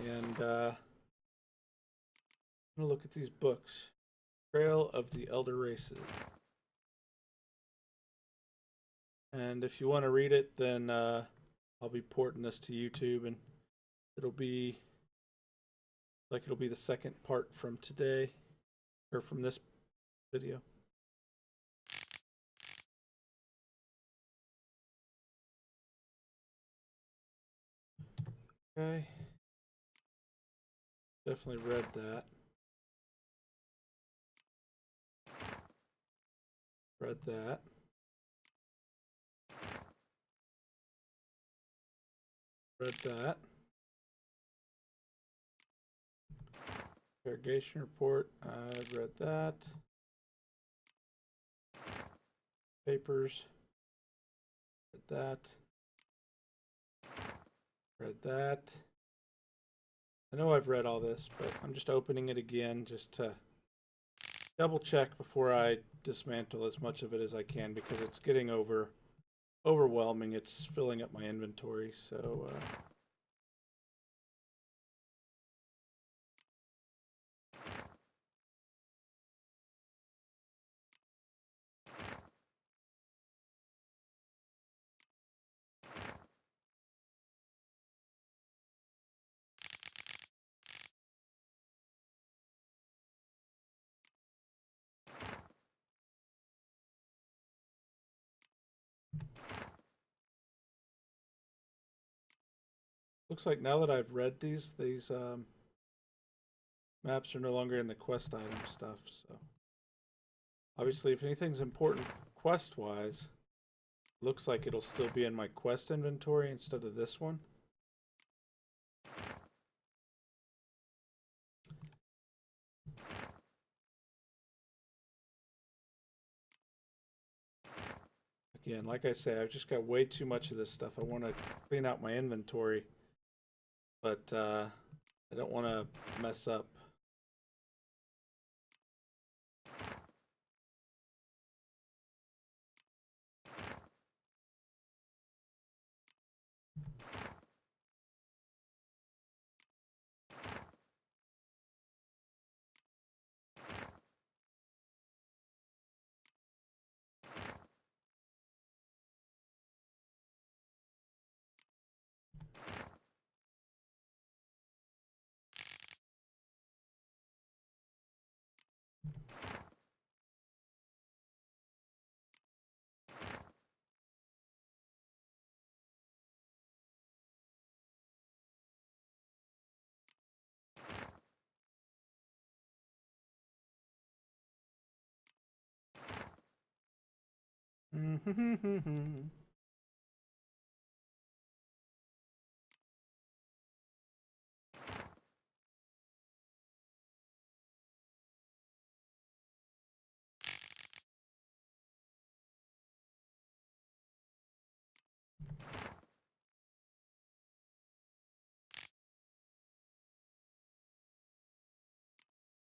and I'm gonna look at these books. Trail of the Elder Races. And if you want to read it, then I'll be porting this to YouTube, and it'll be the second part from today, or from this video. Okay. Definitely read that. Read that. Read that. Interrogation report. I read that. Papers. Read that. Read that. I know I've read all this, but I'm just opening it again just to double check before I dismantle as much of it as I can, because it's getting overwhelming. It's filling up my inventory, so looks like now that I've read these maps are no longer in the quest item stuff. So obviously, if anything's important quest-wise, looks like it'll still be in my quest inventory instead of this one. Again, like I say, I've just got way too much of this stuff. I want to clean out my inventory, but I don't want to mess up.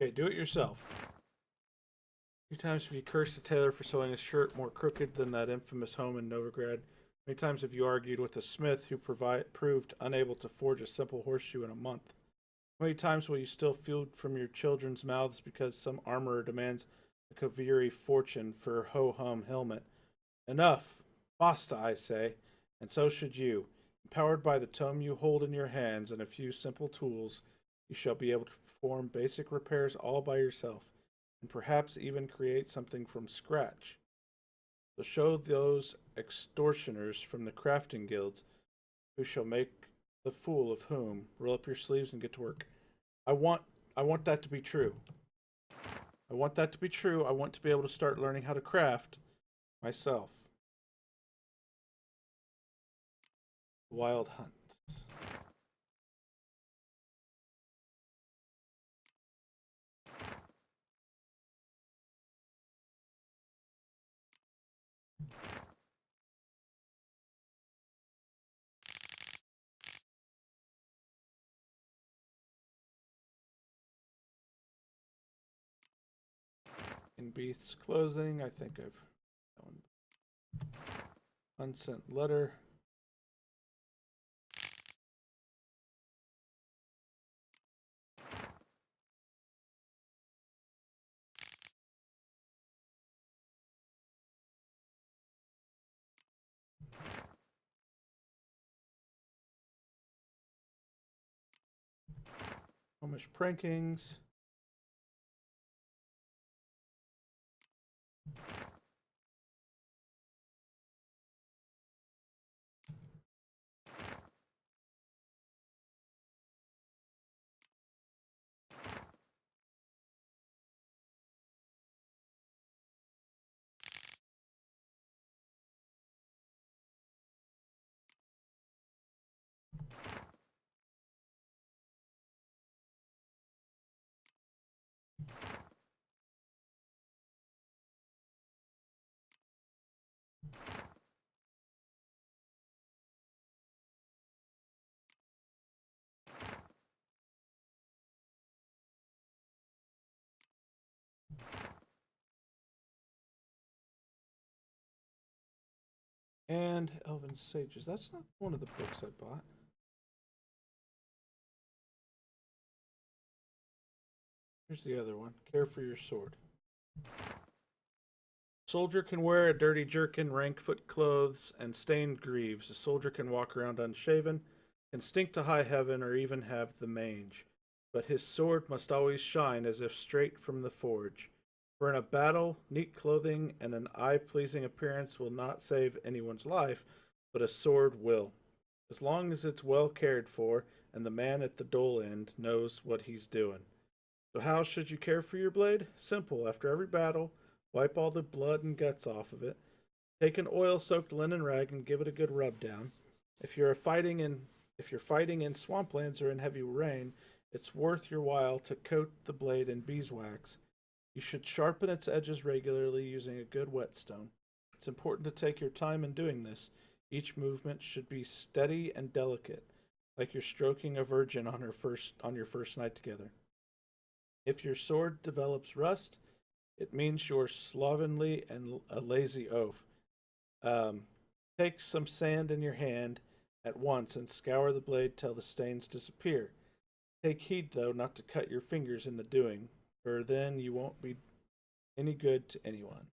Okay, do it yourself. Many times have you cursed a tailor for sewing a shirt more crooked than that infamous home in Novigrad? Many times have you argued with a smith who proved unable to forge a simple horseshoe in a month? How many times will you steal food from your children's mouths because some armorer demands a Kaviri fortune for a ho-hum helmet? Enough! Basta, I say, and so should you. Empowered by the tome you hold in your hands and a few simple tools, you shall be able to perform basic repairs all by yourself, and perhaps even create something from scratch. So show those extortioners from the crafting guilds who shall make the fool of whom. Roll up your sleeves and get to work. I want that to be true. I want that to be true. I want to be able to start learning how to craft myself. Wild Hunt. In Beath's closing, I think I've unsent letter. Homish prankings. And Elven Sages. That's not one of the books I bought. Here's the other one. Care for your sword. Soldier can wear a dirty jerkin, rank foot clothes, and stained greaves. A soldier can walk around unshaven, can stink to high heaven, or even have the mange. But his sword must always shine as if straight from the forge. For in a battle, neat clothing and an eye-pleasing appearance will not save anyone's life, but a sword will. As long as it's well cared for, and the man at the dull end knows what he's doing. So how should you care for your blade? Simple. After every battle, wipe all the blood and guts off of it. Take an oil-soaked linen rag and give it a good rub down. If you're fighting in swamplands or in heavy rain, it's worth your while to coat the blade in beeswax. You should sharpen its edges regularly using a good whetstone. It's important to take your time in doing this. Each movement should be steady and delicate, like you're stroking a virgin on your first night together. If your sword develops rust, it means you're slovenly and a lazy oaf. Take some sand in your hand at once and scour the blade till the stains disappear. Take heed, though, not to cut your fingers in the doing, for then you won't be any good to anyone.